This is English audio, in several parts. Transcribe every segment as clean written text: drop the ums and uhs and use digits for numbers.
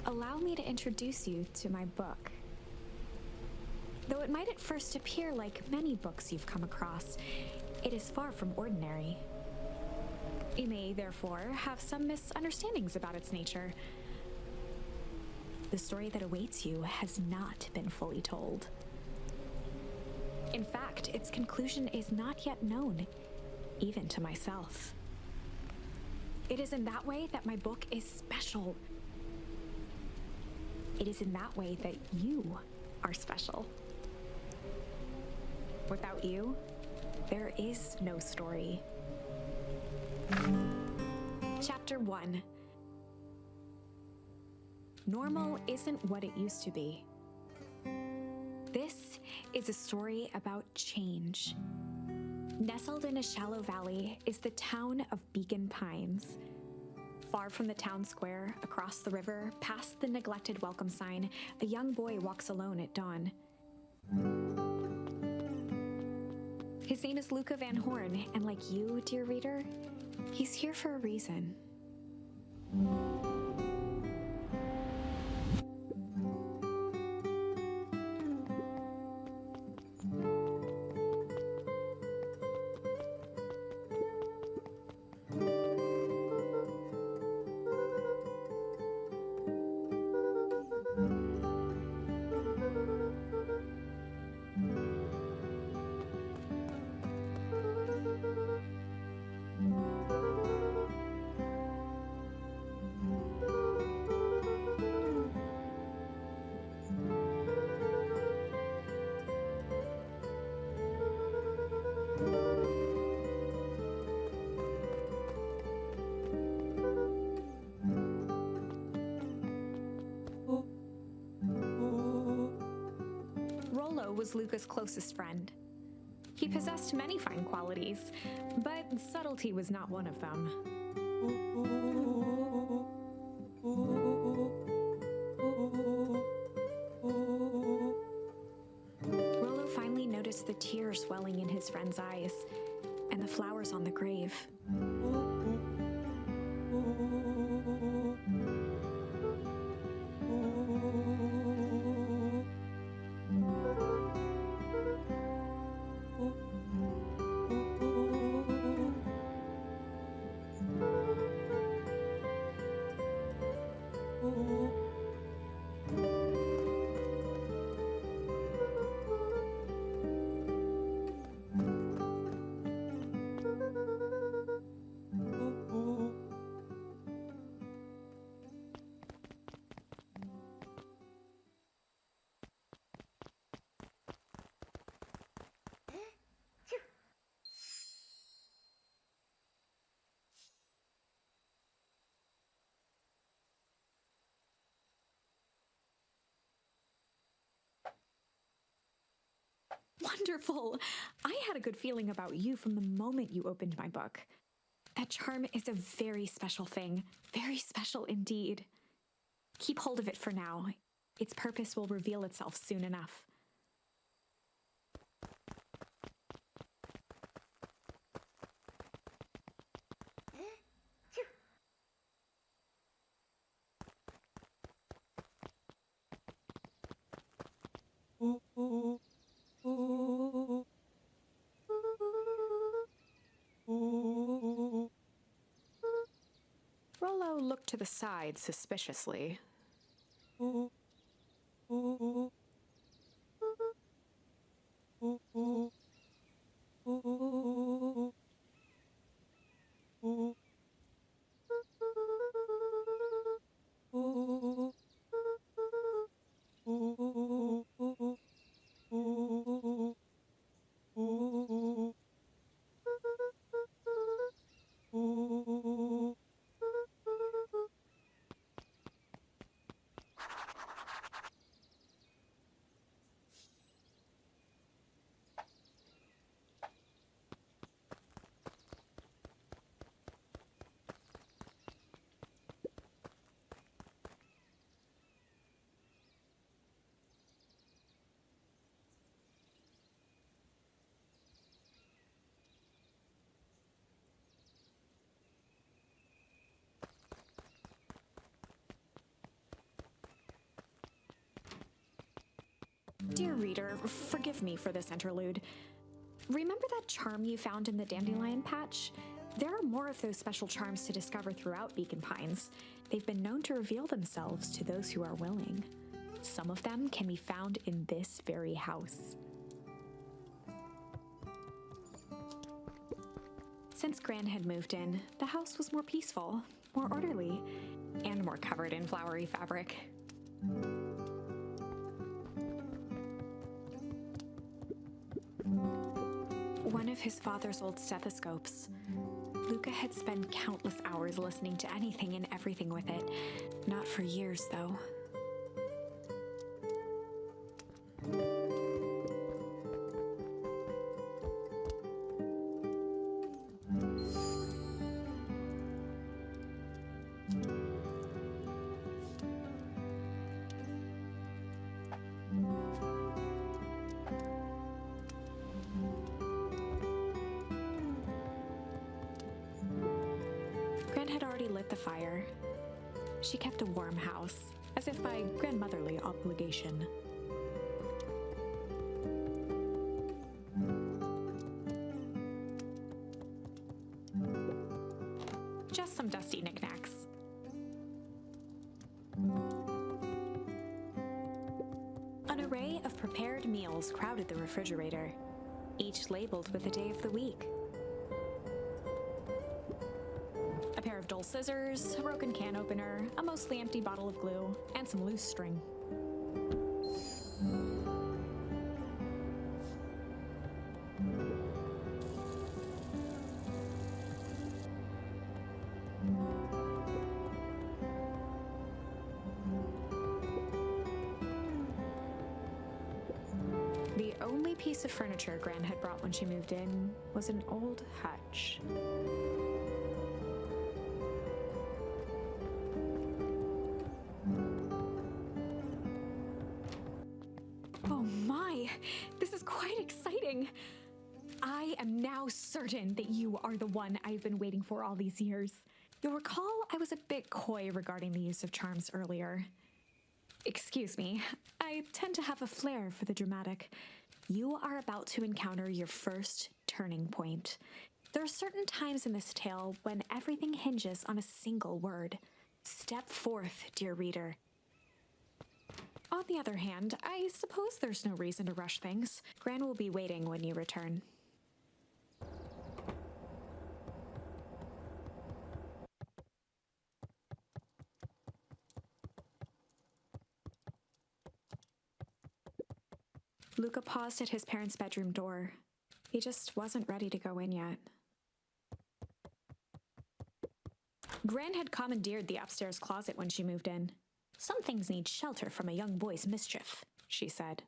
Allow me to introduce you to my book. Though it might at first appear like many books you've come across, it is far from ordinary. You may, therefore, have some misunderstandings about its nature. The story that awaits you has not been fully told. In fact, its conclusion is not yet known, even to myself. It is in that way that my book is special. It is in that way that you are special. Without you, there is no story. Chapter 1. Normal isn't what it used to be. This is a story about change. Nestled in a shallow valley is the town of Beacon Pines. Far from the town square, across the river, past the neglected welcome sign, a young boy walks alone at dawn. His name is Luca Van Horn, and like you, dear reader, he's here for a reason. Rollo was Luca's closest friend. He possessed many fine qualities, but subtlety was not one of them. Rollo finally noticed the tears swelling in his friend's eyes and the flowers on the grave. Wonderful! I had a good feeling about you from the moment you opened my book. That charm is a very special thing, very special indeed. Keep hold of it for now. Its purpose will reveal itself soon enough. Rollo looked to the side suspiciously. Dear reader, forgive me for this interlude. Remember that charm you found in the dandelion patch? There are more of those special charms to discover throughout Beacon Pines. They've been known to reveal themselves to those who are willing. Some of them can be found in this very house. Since Gran had moved in, the house was more peaceful, more orderly, and more covered in flowery fabric. One of his father's old stethoscopes. Luca had spent countless hours listening to anything and everything with it. Not for years, though. Gran had already lit the fire. She kept a warm house, as if by grandmotherly obligation. Just some dusty knickknacks. An array of prepared meals crowded the refrigerator, each labeled with the day of the week. A pair of dull scissors, a broken can opener, a mostly empty bottle of glue, and some loose string. The only piece of furniture Gran had brought when she moved in was an old hutch. Oh my, this is quite exciting. I am now certain that you are the one I've been waiting for all these years. You'll recall I was a bit coy regarding the use of charms earlier. Excuse me, I tend to have a flair for the dramatic. You are about to encounter your first turning point. There are certain times in this tale when everything hinges on a single word. Step forth, dear reader. On the other hand, I suppose there's no reason to rush things. Gran will be waiting when you return. Luca paused at his parents' bedroom door. He just wasn't ready to go in yet. Gran had commandeered the upstairs closet when she moved in. Some things need shelter from a young boy's mischief, she said.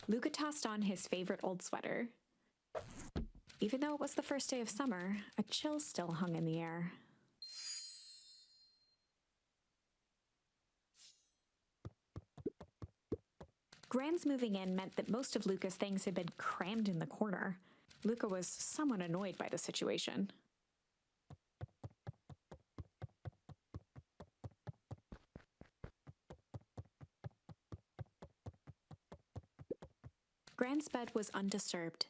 Luca tossed on his favorite old sweater. Even though it was the first day of summer, a chill still hung in the air. Gran's moving in meant that most of Luca's things had been crammed in the corner. Luca was somewhat annoyed by the situation. Gran's bed was undisturbed.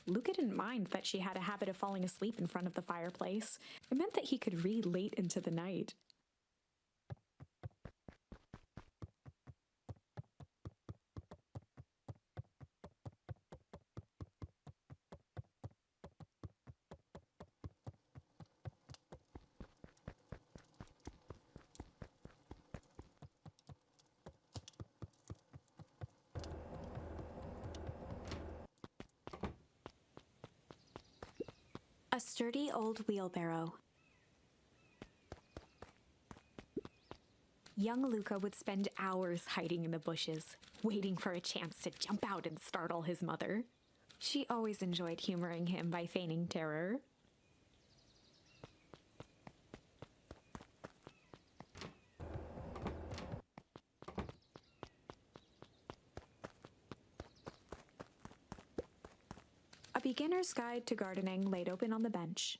Luca didn't mind that she had a habit of falling asleep in front of the fireplace. It meant that he could read late into the night. A sturdy old wheelbarrow. Young Luca would spend hours hiding in the bushes, waiting for a chance to jump out and startle his mother. She always enjoyed humoring him by feigning terror. beginner's guide to gardening laid open on the bench.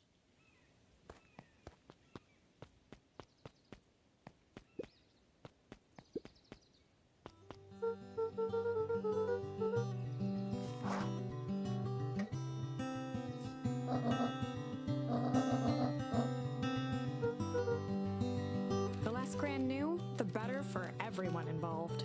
The less Gran knew, the better for everyone involved.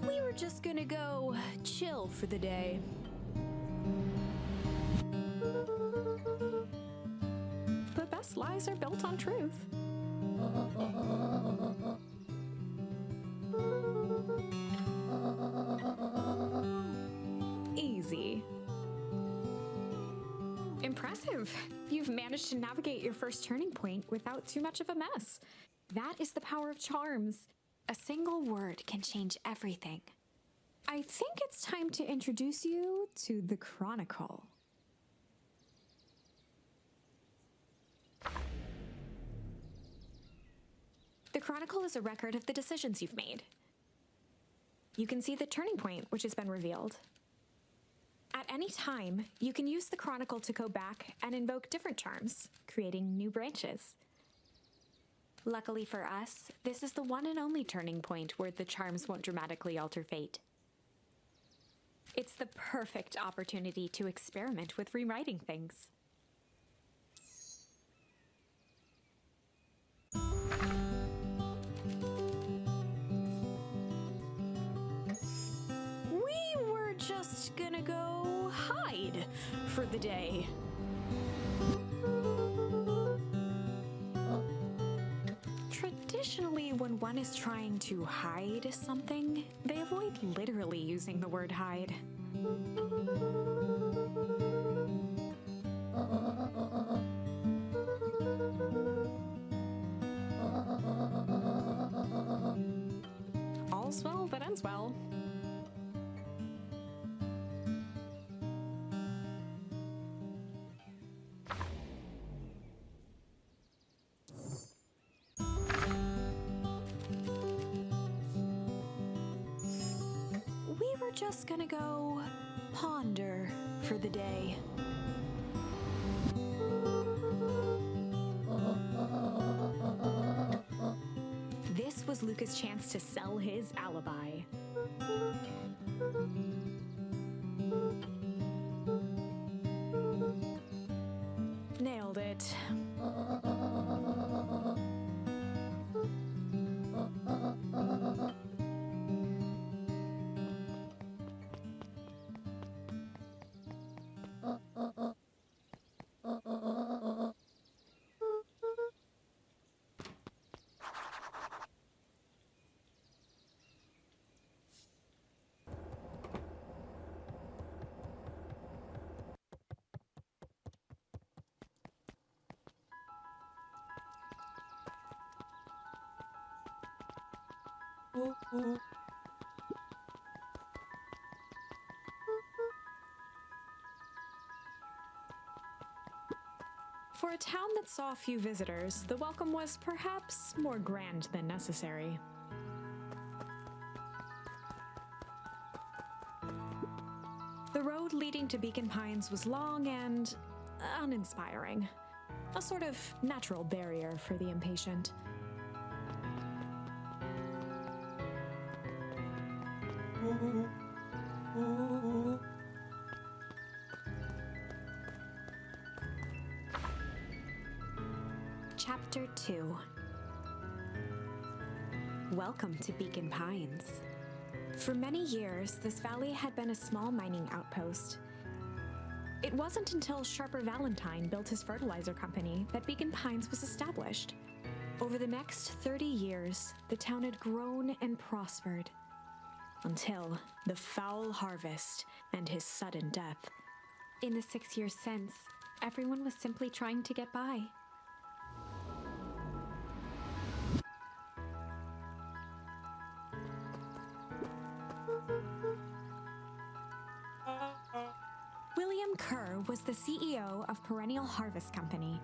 We were just gonna go chill for the day. The best lies are built on truth. Easy. Impressive. You've managed to navigate your first turning point without too much of a mess. That is the power of charms. A single word can change everything. I think it's time to introduce you to the Chronicle. The Chronicle is a record of the decisions you've made. You can see the turning point which has been revealed. At any time, you can use the Chronicle to go back and invoke different charms, creating new branches. Luckily for us, this is the one and only turning point where the charms won't dramatically alter fate. It's the perfect opportunity to experiment with rewriting things. We were just gonna go hide for the day. Traditionally, when one is trying to hide something, they avoid literally using the word hide. All's well that ends well. We were just gonna go ponder for the day. This was Luca's chance to sell his alibi. Nailed it. For a town that saw few visitors, the welcome was perhaps more grand than necessary. The road leading to Beacon Pines was long and uninspiring, a sort of natural barrier for the impatient. Chapter 2. Welcome to Beacon Pines. For many years, this valley had been a small mining outpost. It wasn't until Sharper Valentine built his fertilizer company that Beacon Pines was established. Over the next 30 years, the town had grown and prospered, until the foul harvest and his sudden death. In the 6 years since, everyone was simply trying to get by. William Kerr was the CEO of Perennial Harvest Company.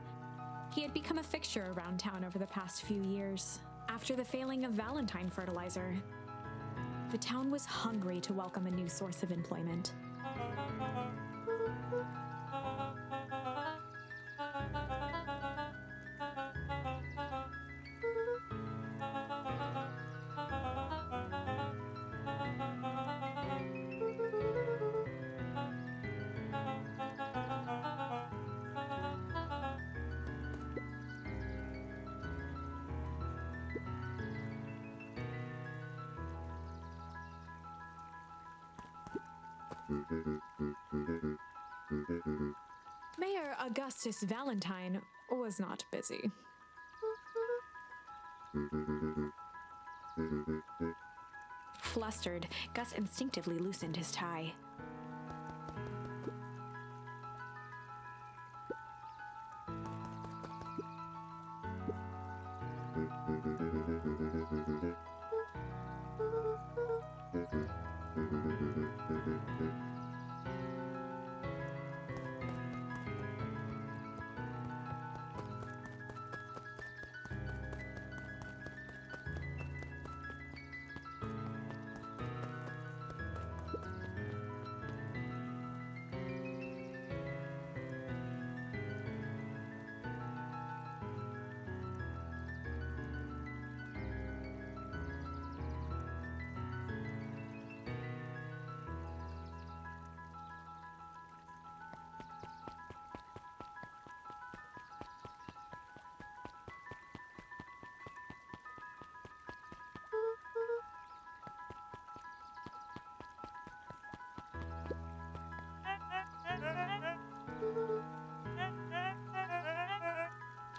He had become a fixture around town over the past few years. After the failing of Valentine fertilizer, the town was hungry to welcome a new source of employment. Mayor Augustus Valentine was not busy. Flustered, Gus instinctively loosened his tie.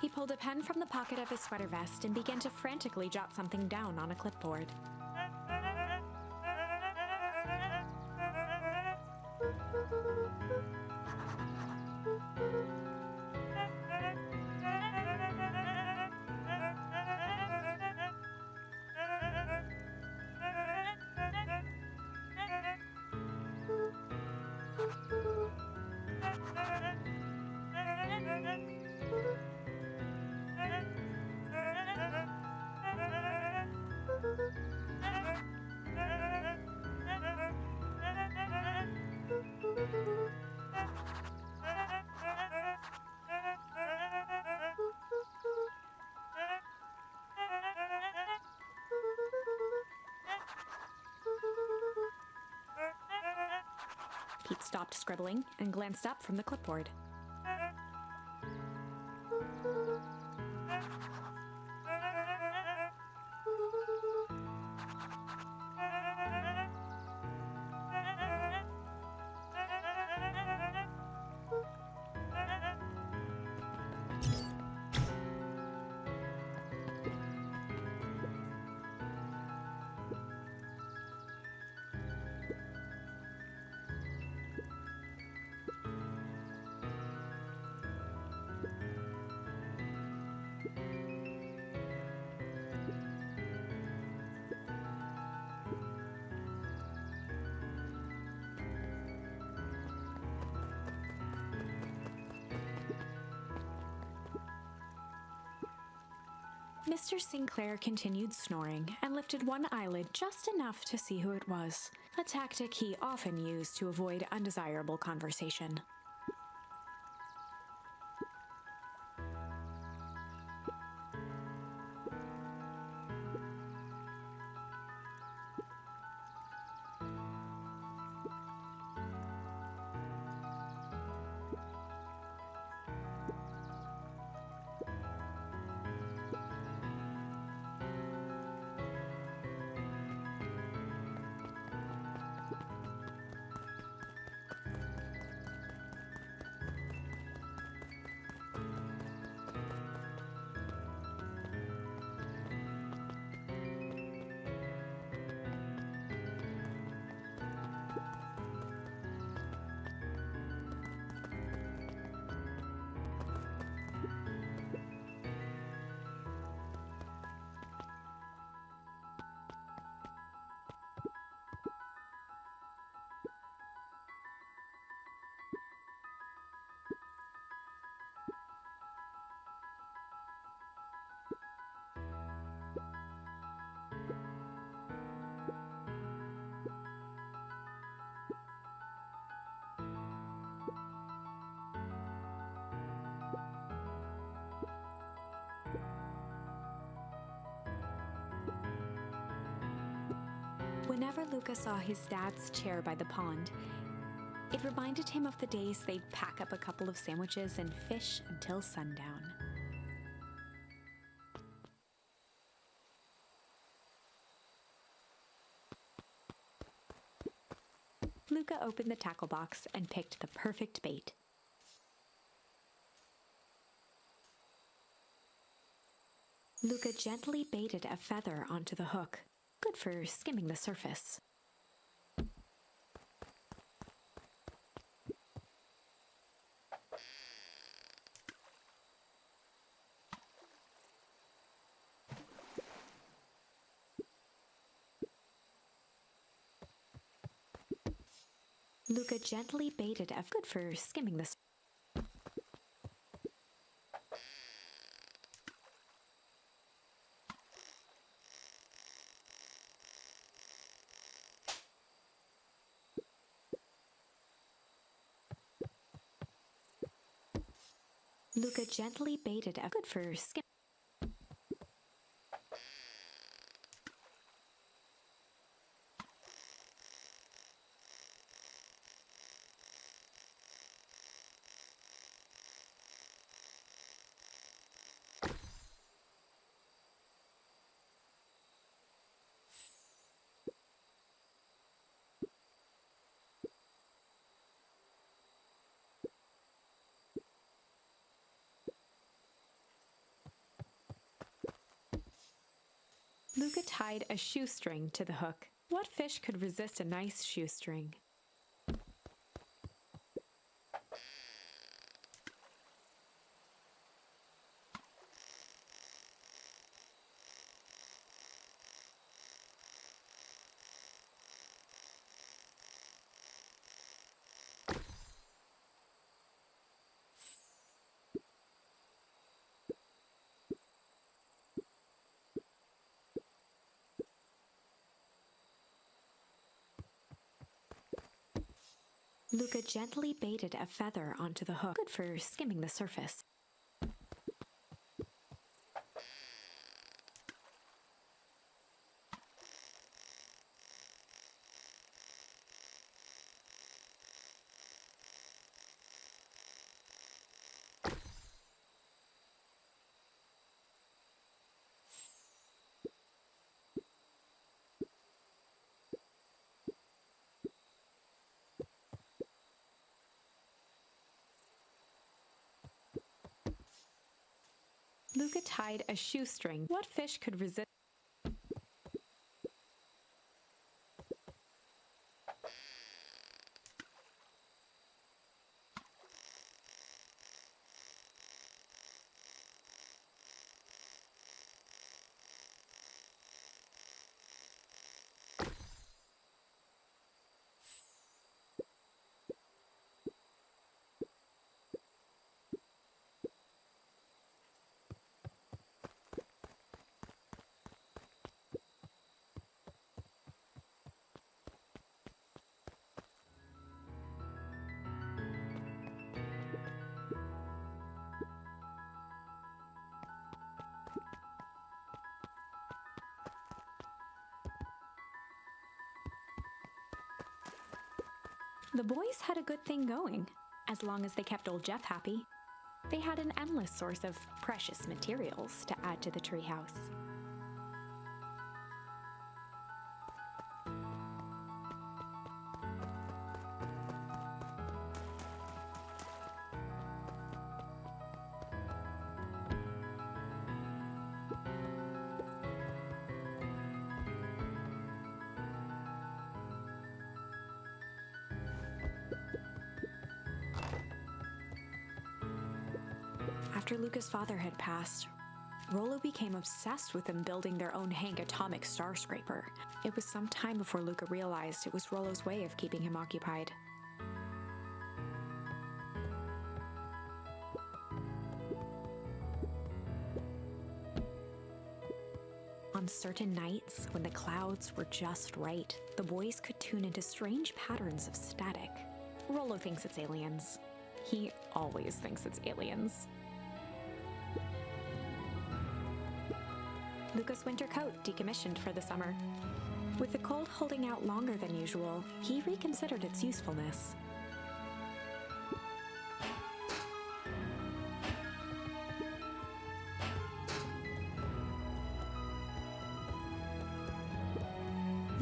He pulled a pen from the pocket of his sweater vest and began to frantically jot something down on a clipboard. Pete stopped scribbling and glanced up from the clipboard. Mr. Sinclair continued snoring and lifted one eyelid just enough to see who it was, a tactic he often used to avoid undesirable conversation. Whenever Luca saw his dad's chair by the pond, it reminded him of the days they'd pack up a couple of sandwiches and fish until sundown. Luca opened the tackle box and picked the perfect bait. Luca gently baited a feather onto the hook, good for skimming the surface. Luca gently baited a good for skimming the surface. Luca gently baited a good for skim. Luca tied a shoestring to the hook. What fish could resist a nice shoestring? Luca gently baited a feather onto the hook, good for skimming the surface. Luca tied a shoestring. What fish could resist? The boys had a good thing going, as long as they kept old Jeff happy. They had an endless source of precious materials to add to the treehouse. After Luca's father had passed, Rollo became obsessed with them building their own Hank atomic star scraper. It was some time before Luca realized it was Rollo's way of keeping him occupied. On certain nights, when the clouds were just right, the boys could tune into strange patterns of static. Rollo thinks it's aliens. He always thinks it's aliens. Luca's winter coat decommissioned for the summer. With the cold holding out longer than usual, he reconsidered its usefulness.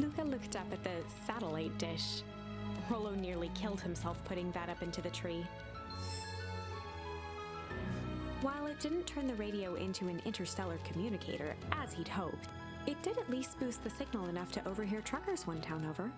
Luca looked up at the satellite dish. Rollo nearly killed himself putting that up into the tree. While it didn't turn the radio into an interstellar communicator, as he'd hoped, it did at least boost the signal enough to overhear truckers one town over.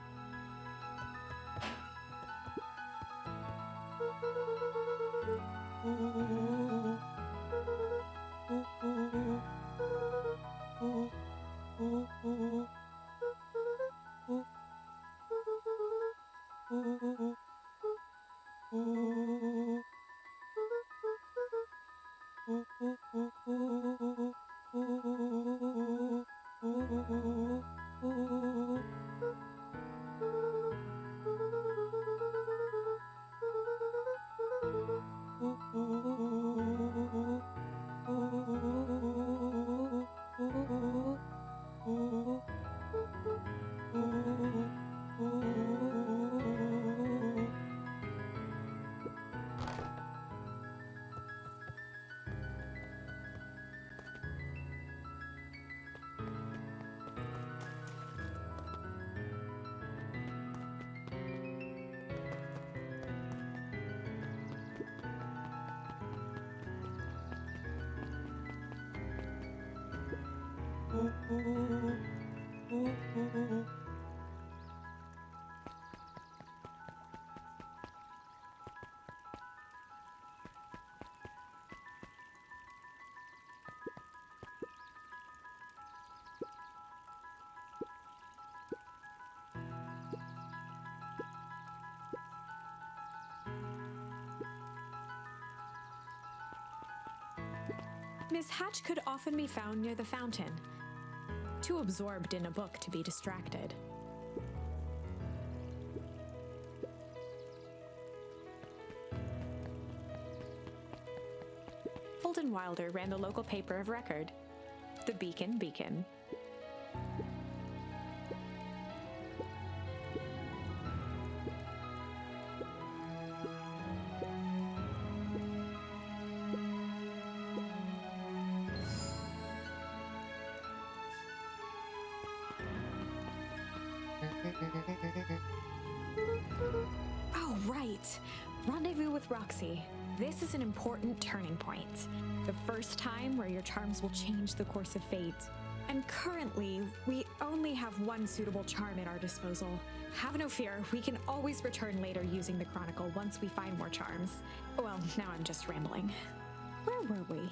Miss Hatch could often be found near the fountain, too absorbed in a book to be distracted. Holden Wilder ran the local paper of record, the Beacon Beacon. Oh, right. Rendezvous with Roxy. This is an important turning point. The first time where your charms will change the course of fate. And currently, we only have one suitable charm at our disposal. Have no fear, we can always return later using the Chronicle once we find more charms. Well, now I'm just rambling. Where were we?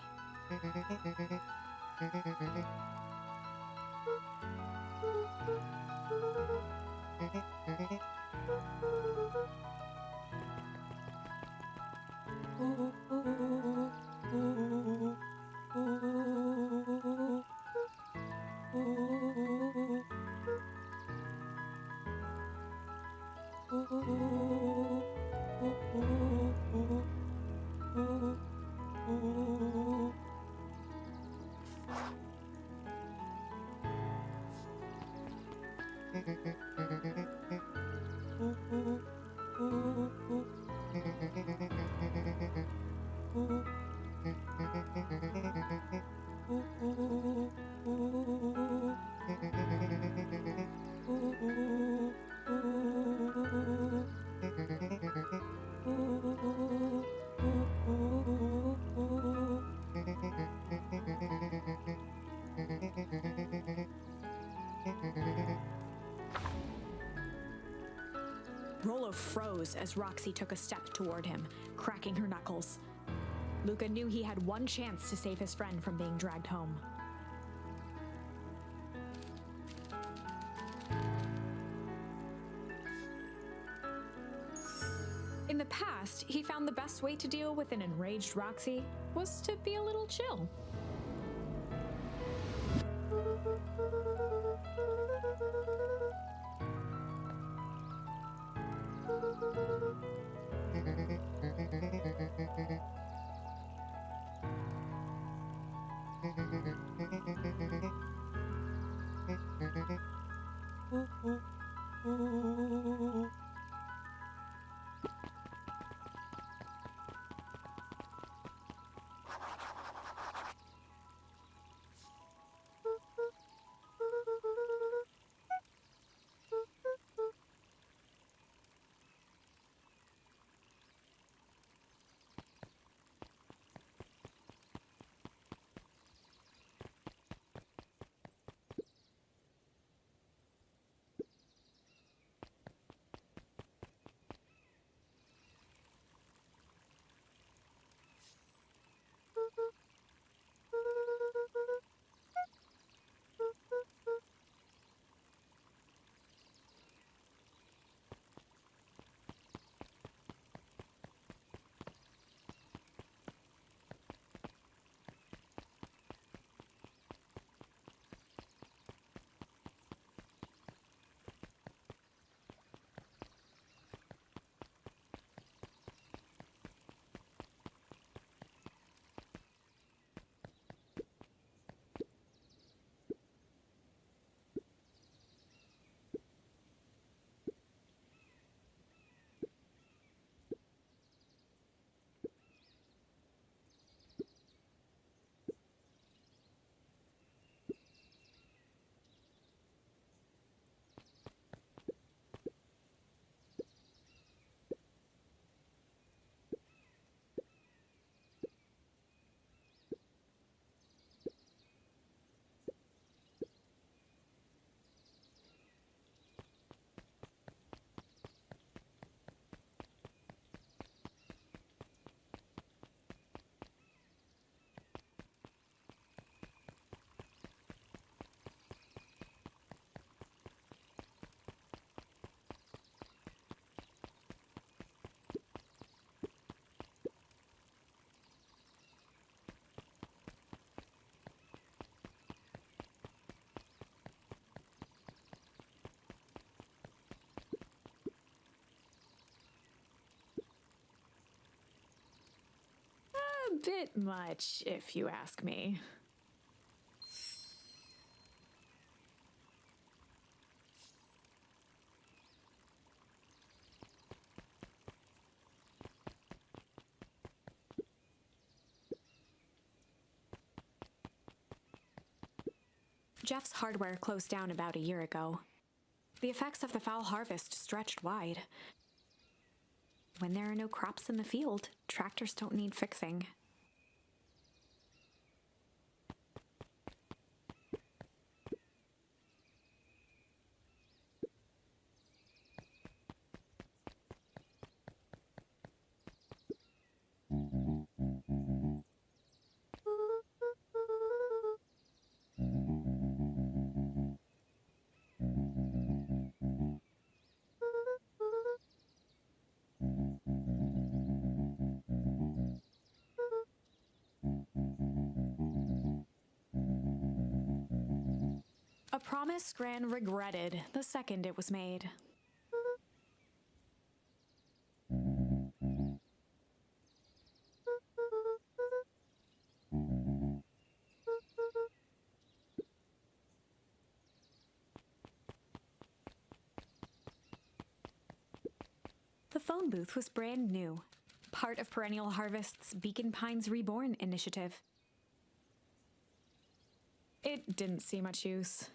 Rollo froze as Roxy took a step toward him, cracking her knuckles. Luca knew he had one chance to save his friend from being dragged home. In the past, he found the best way to deal with an enraged Roxy was to be a little chill. A bit much, if you ask me. Jeff's hardware closed down about a year ago. The effects of the foul harvest stretched wide. When there are no crops in the field, tractors don't need fixing. A promise Gran regretted the second it was made. The phone booth was brand new, part of Perennial Harvest's Beacon Pines Reborn initiative. It didn't see much use.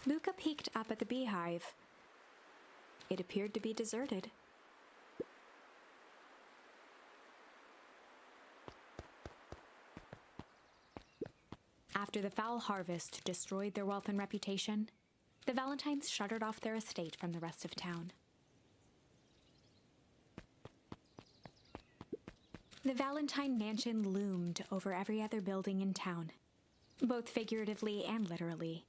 Luca peeked up at the beehive. It appeared to be deserted. After the foul harvest destroyed their wealth and reputation, the Valentines shuttered off their estate from the rest of town. The Valentine Mansion loomed over every other building in town, both figuratively and literally.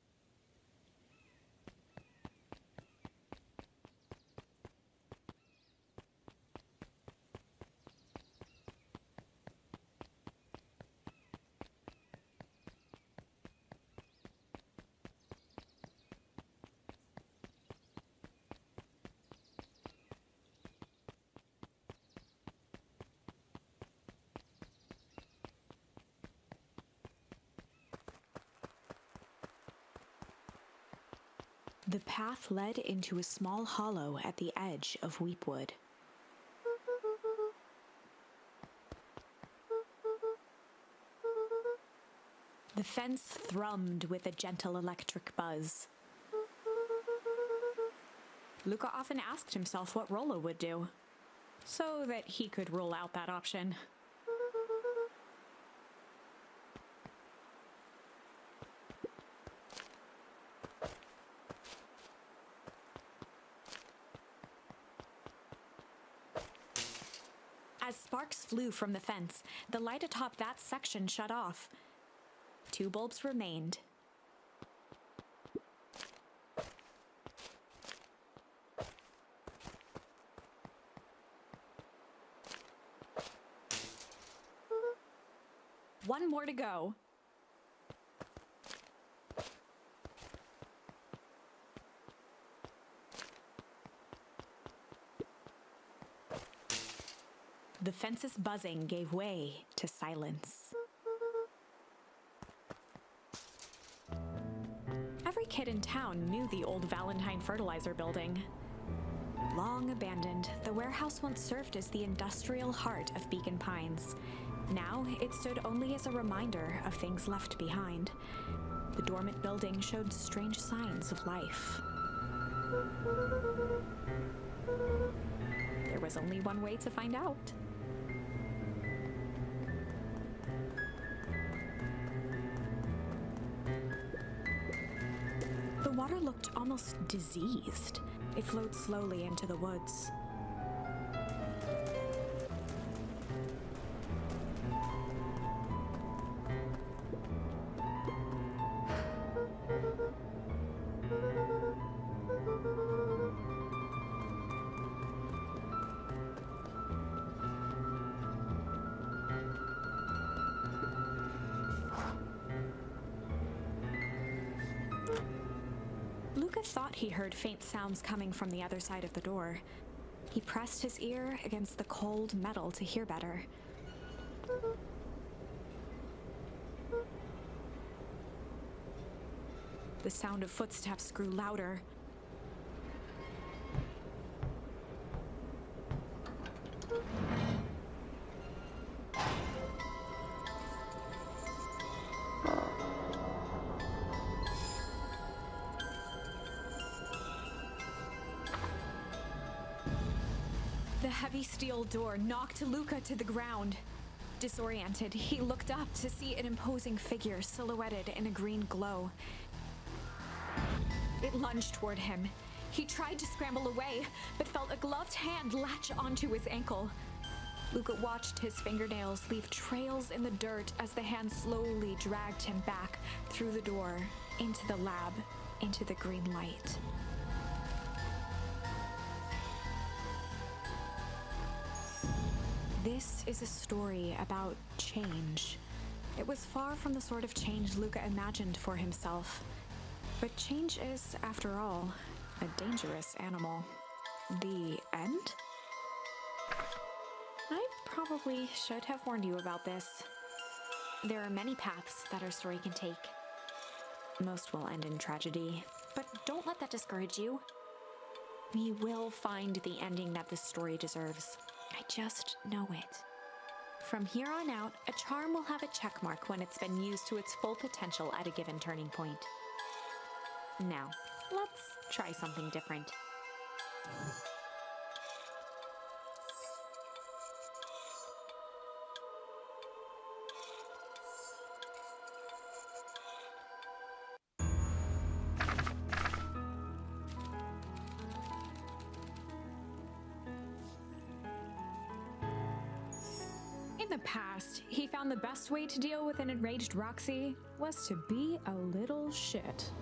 The path led into a small hollow at the edge of Weepwood. The fence thrummed with a gentle electric buzz. Luca often asked himself what Rollo would do, so that he could rule out that option. As sparks flew from the fence, the light atop that section shut off. 2 bulbs remained. One more to go. The fence's buzzing gave way to silence. Every kid in town knew the old Valentine fertilizer building. Long abandoned, the warehouse once served as the industrial heart of Beacon Pines. Now, it stood only as a reminder of things left behind. The dormant building showed strange signs of life. There was only one way to find out. The water looked almost diseased. It flowed slowly into the woods. Luca thought he heard faint sounds coming from the other side of the door. He pressed his ear against the cold metal to hear better. The sound of footsteps grew louder. The heavy steel door knocked Luca to the ground. Disoriented, he looked up to see an imposing figure silhouetted in a green glow. It lunged toward him. He tried to scramble away, but felt a gloved hand latch onto his ankle. Luca watched his fingernails leave trails in the dirt as the hand slowly dragged him back through the door, into the lab, into the green light. This is a story about change. It was far from the sort of change Luca imagined for himself. But change is, after all, a dangerous animal. The end? I probably should have warned you about this. There are many paths that our story can take. Most will end in tragedy, but don't let that discourage you. We will find the ending that this story deserves. I just know it. From here on out, a charm will have a check mark when it's been used to its full potential at a given turning point. Now, let's try something different. In the past, he found the best way to deal with an enraged Roxy was to be a little shit.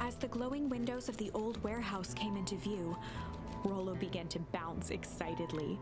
As the glowing windows of the old warehouse came into view, Rollo began to bounce excitedly.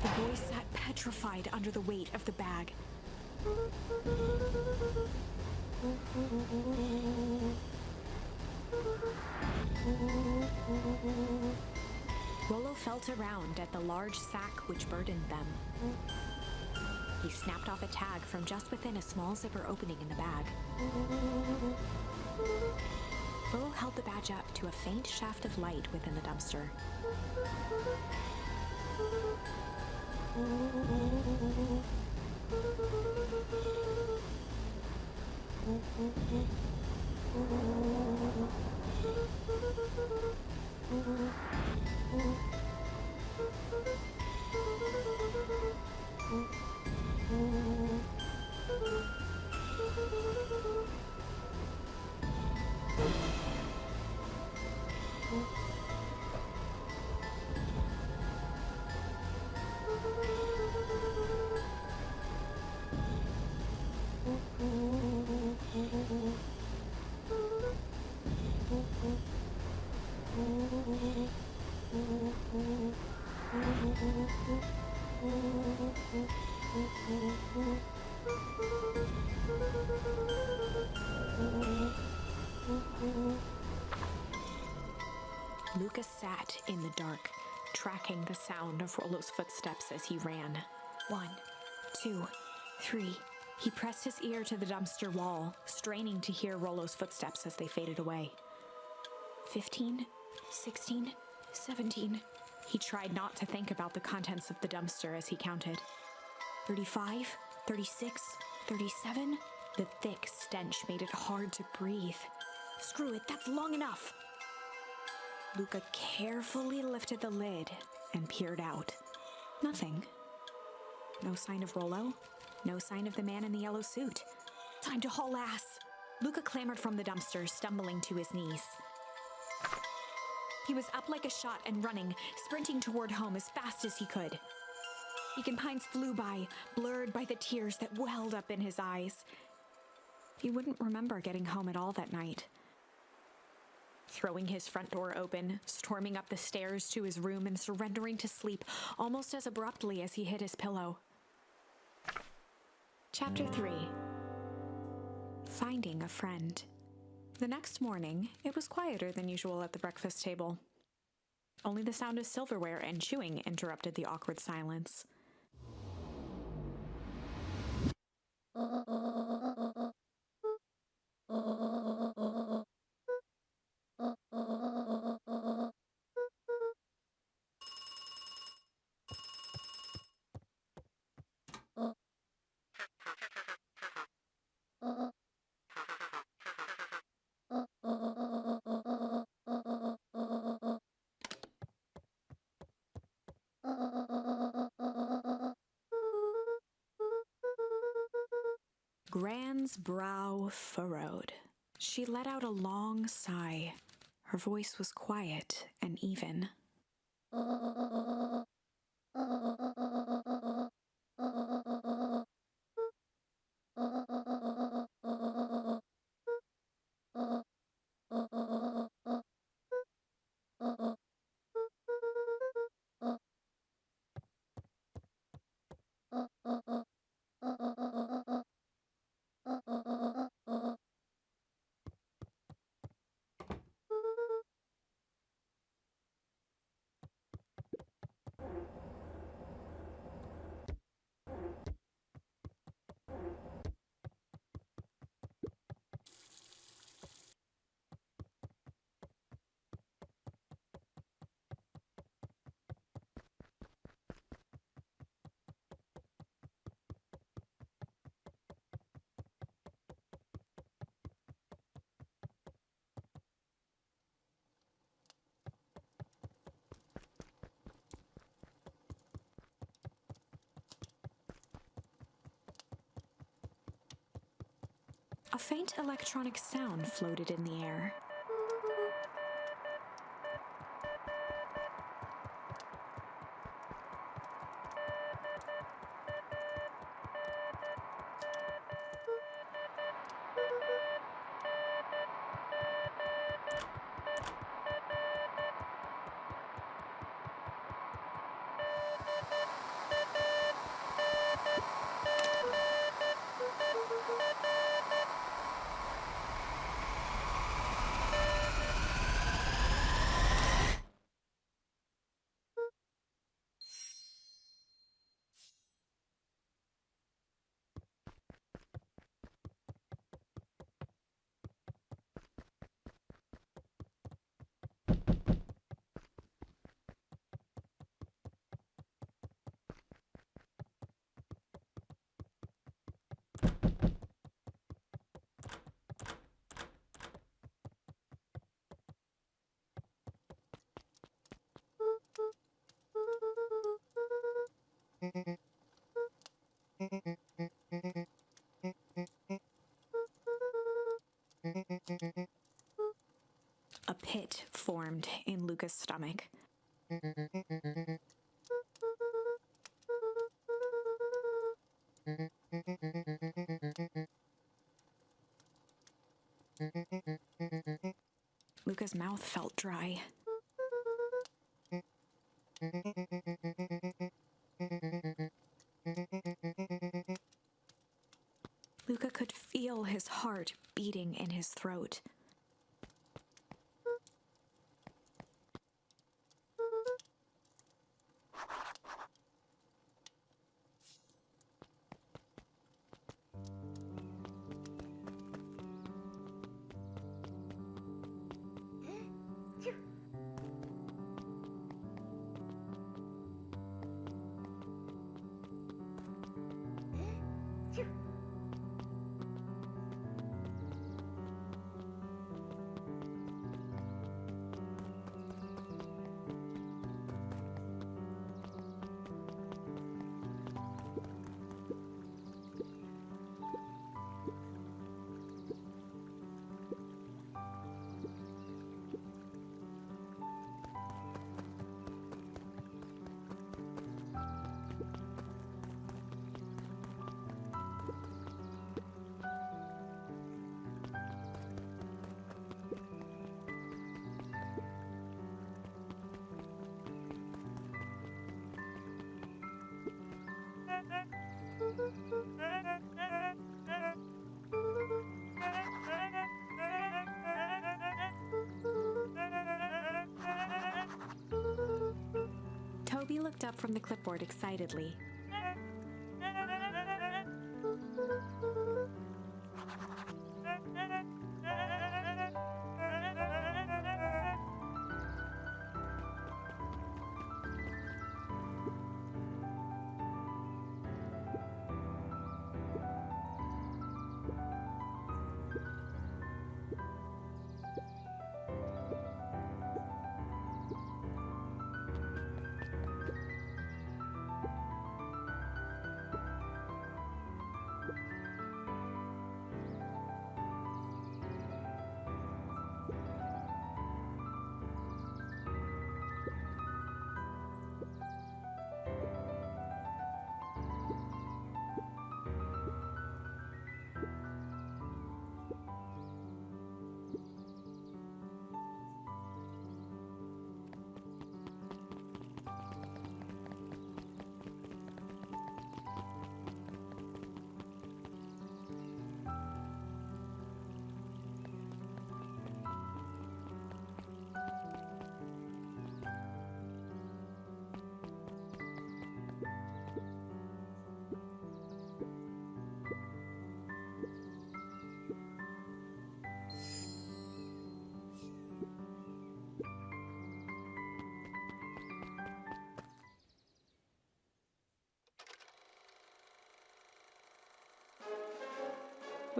The boy sat petrified under the weight of the bag. Rollo felt around at the large sack which burdened them. He snapped off a tag from just within a small zipper opening in the bag. Rollo held the badge up to a faint shaft of light within the dumpster. Lucas sat in the dark, tracking the sound of Rollo's footsteps as he ran. 1, 2, 3. He pressed his ear to the dumpster wall, straining to hear Rollo's footsteps as they faded away. 15, 16, 17. He tried not to think about the contents of the dumpster as he counted. 35, 36, 37. The thick stench made it hard to breathe. Screw it, that's long enough. Luca carefully lifted the lid and peered out. Nothing. No sign of Rollo. No sign of the man in the yellow suit. Time to haul ass. Luca clambered from the dumpster, stumbling to his knees. He was up like a shot and running, sprinting toward home as fast as he could. Beacon Pines flew by, blurred by the tears that welled up in his eyes. He wouldn't remember getting home at all that night. Throwing his front door open, storming up the stairs to his room and surrendering to sleep almost as abruptly as he hit his pillow. Chapter 3. Finding a Friend. The next morning, it was quieter than usual at the breakfast table. Only the sound of silverware and chewing interrupted the awkward silence. Gran's brow furrowed. She let out a long sigh. Her voice was quiet and even. A faint electronic sound floated in the air. his stomach. Luca's mouth felt dry. Luca could feel his heart beating in his throat. Toby looked up from the clipboard excitedly.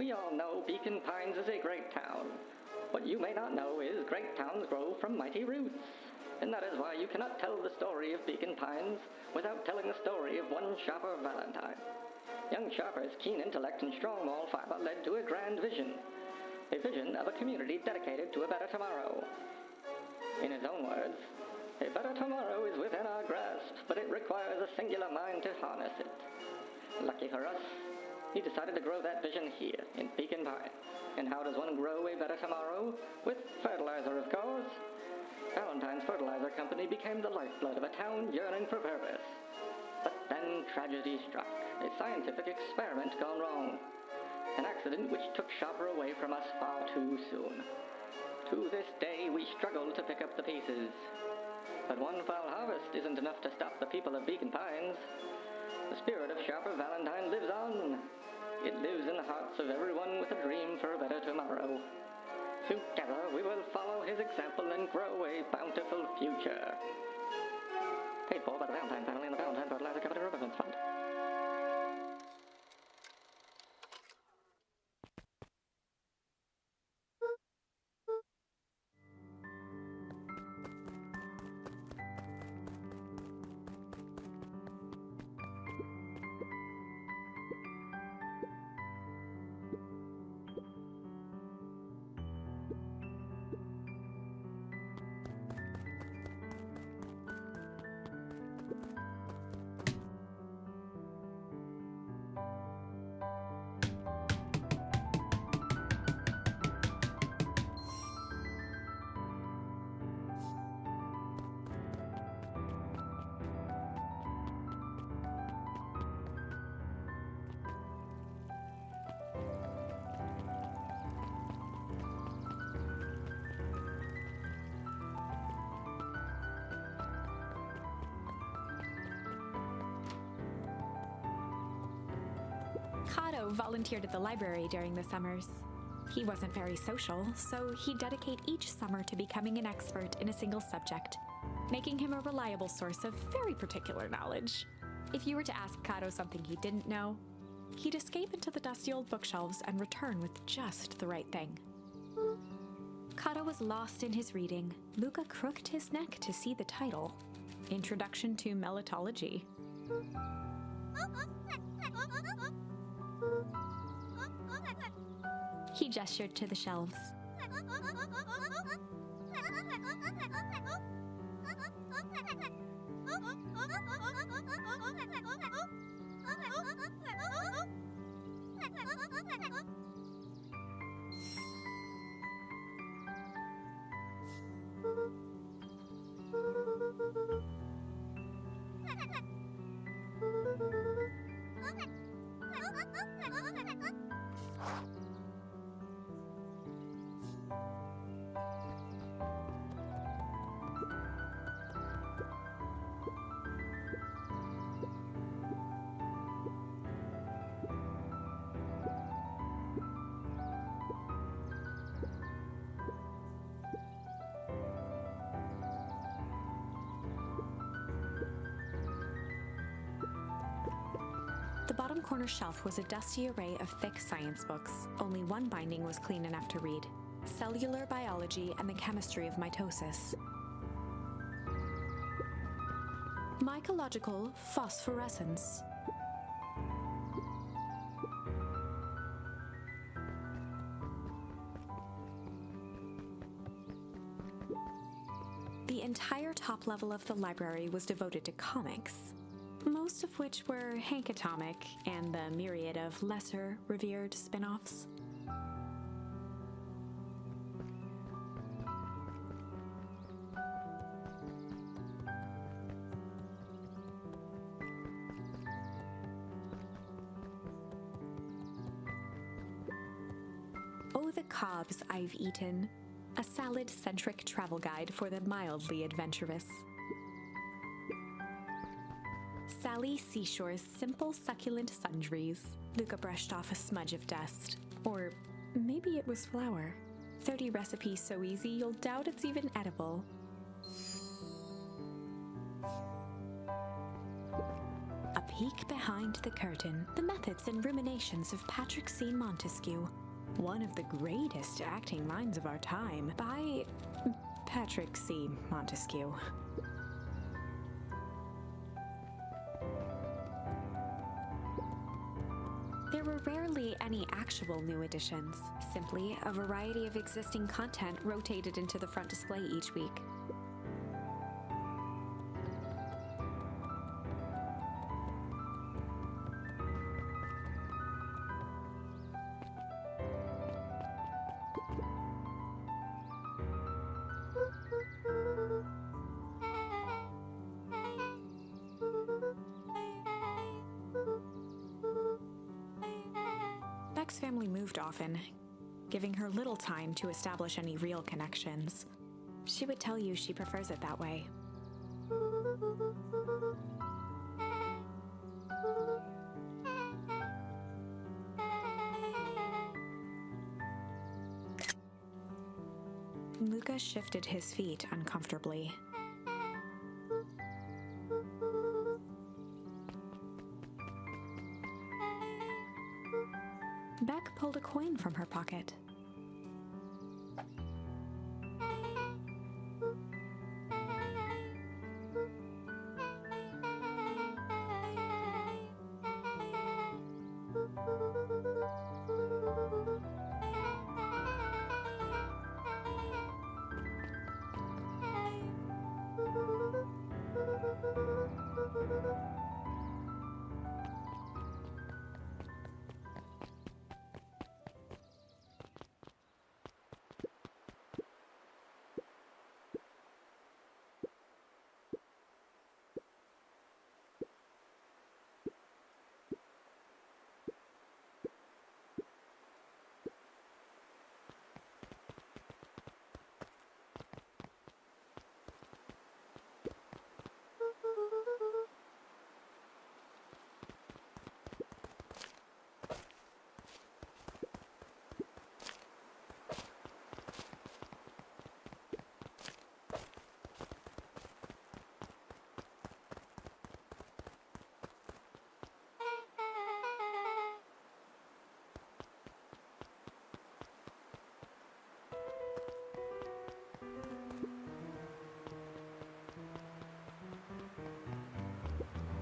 We all know Beacon Pines is a great town. What you may not know is great towns grow from mighty roots. And that is why you cannot tell the story of Beacon Pines without telling the story of one Sharper Valentine. Young Sharper's keen intellect and strong moral fiber led to a grand vision. A vision of a community dedicated to a better tomorrow. In his own words, a better tomorrow is within our grasp, but it requires a singular mind to harness it. Lucky for us, he decided to grow that vision here, in Beacon Pine. And how does one grow a better tomorrow? With fertilizer, of course. Valentine's Fertilizer Company became the lifeblood of a town yearning for purpose. But then tragedy struck, a scientific experiment gone wrong. An accident which took Sharper away from us far too soon. To this day, we struggle to pick up the pieces. But one foul harvest isn't enough to stop the people of Beacon Pines. The spirit of Sharper Valentine lives on. It lives in the hearts of everyone with a dream for a better tomorrow. Together, we will follow his example and grow a bountiful future. Paid for by the Valentine family and the Valentine Fertilizer Company Remembrance Fund. Kato volunteered at the library during the summers. He wasn't very social, so he'd dedicate each summer to becoming an expert in a single subject, making him a reliable source of very particular knowledge. If you were to ask Kato something he didn't know, he'd escape into the dusty old bookshelves and return with just the right thing. Kato was lost in his reading. Luca crooked his neck to see the title, Introduction to Melitology. He gestured to the shelves. The bottom corner shelf was a dusty array of thick science books. Only one binding was clean enough to read: Cellular Biology and the Chemistry of Mitosis. Mycological Phosphorescence. The entire top level of the library was devoted to comics, most of which were Hank Atomic and the myriad of lesser revered spin-offs. Oh, the cobs I've eaten, a salad-centric travel guide for the mildly adventurous. Sally Seashore's simple succulent sundries. Luca brushed off a smudge of dust. Or maybe it was flour. 30 recipes so easy you'll doubt it's even edible. A peek behind the curtain. The methods and ruminations of Patrick C. Montesquieu. One of the greatest acting minds of our time, by Patrick C. Montesquieu. There were rarely any actual new additions, simply a variety of existing content rotated into the front display each week. Beck's family moved often, giving her little time to establish any real connections. She would tell you she prefers it that way. Luca shifted his feet uncomfortably. Beck pulled a coin from her pocket.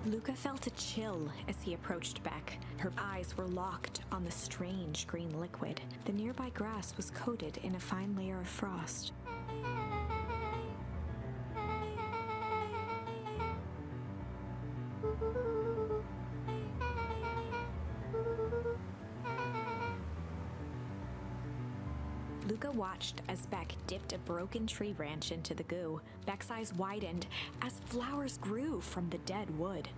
Luca felt a chill as he approached Beck. Her eyes were locked on the strange green liquid. The nearby grass was coated in a fine layer of frost. Luca watched as Beck dipped a broken tree branch into the goo. Beck's eyes widened as flowers grew from the dead wood.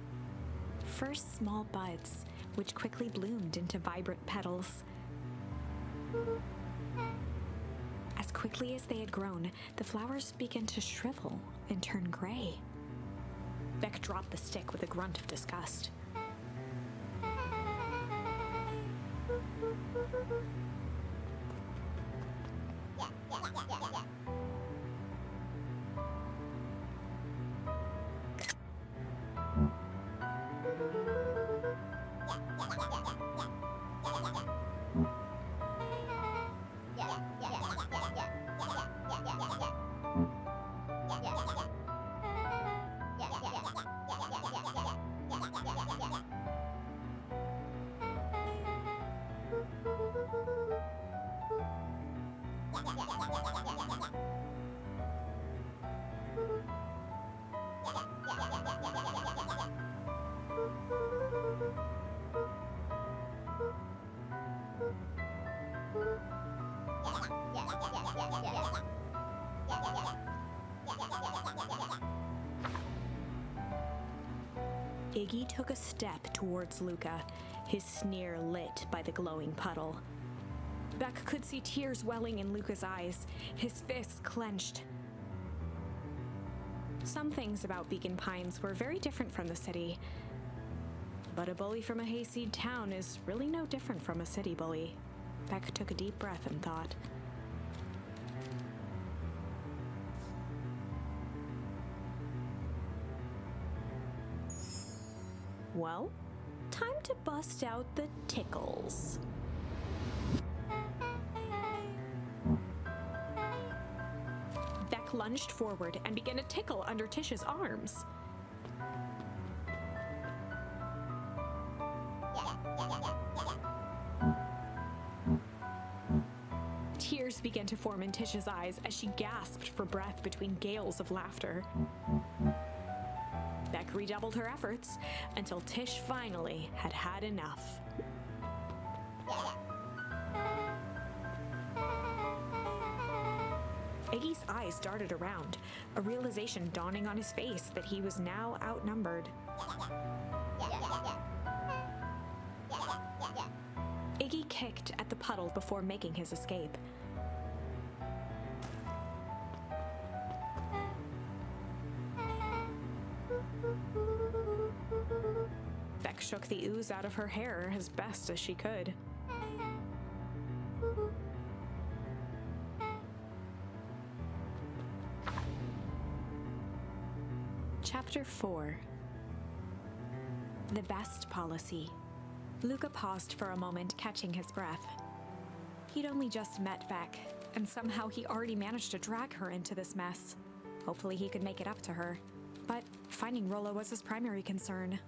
First small buds, which quickly bloomed into vibrant petals. As quickly as they had grown, the flowers began to shrivel and turn gray. Beck dropped the stick with a grunt of disgust. Iggy took a step towards Luca, his sneer lit by the glowing puddle. Beck could see tears welling in Luca's eyes, his fists clenched. Some things about Beacon Pines were very different from the city, but a bully from a hayseed town is really no different from a city bully. Beck took a deep breath and thought. Well, time to bust out the tickles. Beck lunged forward and began to tickle under Tish's arms. Tears began to form in Tish's eyes as she gasped for breath between gales of laughter. Beck redoubled her efforts until Tish finally had had enough. Iggy's eyes darted around, a realization dawning on his face that he was now outnumbered. Iggy kicked at the puddle before making his escape. Beck shook the ooze out of her hair as best as she could. Chapter 4. The Best Policy. Luca paused for a moment, catching his breath. He'd only just met Beck, and somehow he already managed to drag her into this mess. Hopefully he could make it up to her. But finding Rollo was his primary concern.